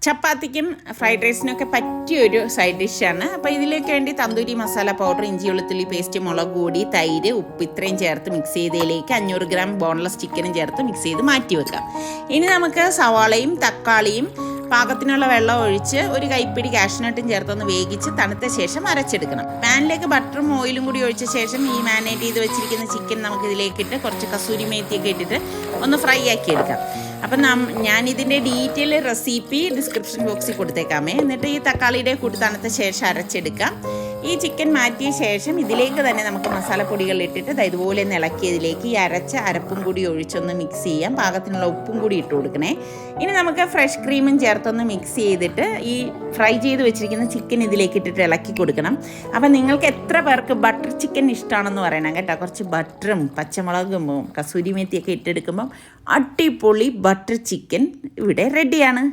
ചപ്പാത്തിക്കും fried റൈസിനൊക്കെ പറ്റിയൊരു side ഡിഷാണ്. അപ്പോൾ ഇതിലേക്ക് വേണ്ടി തന്തൂരി മസാല പൗഡർ, ഇഞ്ചി വെളുത്തുള്ളി പേസ്റ്റ്, മുളക് പൊടി, തൈര്, ഉപ്പ് ഇത്രയും ചേർത്ത് മിക്സ് ചെയ്തതിലേക്ക് 500 ഗ്രാം ബോൺലെസ് ചിക്കനും ചേർത്ത് മിക്സ് ചെയ്ത് മാറ്റി വെക്കാം. ഇനി നമുക്ക് സവാളയും തക്കാളിയും പാകത്തിനുള്ള വെള്ളം ഒഴിച്ച് ഒരു കൈപ്പിടി കാഷ്നട്ടും ചേർത്തൊന്ന് വേവിച്ച് തണുത്ത ശേഷം അരച്ചെടുക്കണം. പാനിലേക്ക് ബട്ടറും ഓയിലും കൂടി ഒഴിച്ച ശേഷം ഈ മാരിനേറ്റ് ചെയ്ത് വെച്ചിരിക്കുന്ന ചിക്കൻ നമുക്ക് ഇതിലേക്കിട്ട് കുറച്ച് കസൂരി മേത്തിയൊക്കെ ഇട്ടിട്ട് ഒന്ന് ഫ്രൈ ആക്കി എടുക്കാം. അപ്പം ഞാനിതിൻ്റെ ഡീറ്റെയിൽ റെസിപ്പി ഡിസ്ക്രിപ്ഷൻ ബോക്സിൽ കൊടുത്തേക്കാമേ. എന്നിട്ട് ഈ തക്കാളിയുടെ കൂട്ടി തണുത്ത ശേഷം അരച്ചെടുക്കാം. ഈ ചിക്കൻ മാറ്റിയ ശേഷം ഇതിലേക്ക് തന്നെ നമുക്ക് മസാലപ്പൊടികൾ ഇട്ടിട്ട് ഇതുപോലെ ഒന്ന് ഇളക്കിയതിലേക്ക് ഈ അരച്ച അരപ്പും കൂടി ഒഴിച്ചൊന്ന് മിക്സ് ചെയ്യാം. പാകത്തിനുള്ള ഉപ്പും കൂടി ഇട്ട് കൊടുക്കണേ. ഇനി നമുക്ക് ഫ്രഷ് ക്രീമും ചേർത്തൊന്ന് മിക്സ് ചെയ്തിട്ട് ഈ ഫ്രൈ ചെയ്ത് വെച്ചിരിക്കുന്ന ചിക്കൻ ഇതിലേക്ക് ഇട്ടിട്ട് ഇളക്കി കൊടുക്കണം. അപ്പം നിങ്ങൾക്ക് എത്ര പേർക്ക് ബട്ടർ ചിക്കൻ ഇഷ്ടമാണെന്ന് പറയണം കേട്ടോ. കുറച്ച് ബട്ടറും പച്ചമുളകും കസൂരി മേത്തിയൊക്കെ ഇട്ടെടുക്കുമ്പം അടിപൊളി ബട്ടർ ചിക്കൻ ഇവിടെ റെഡിയാണ്.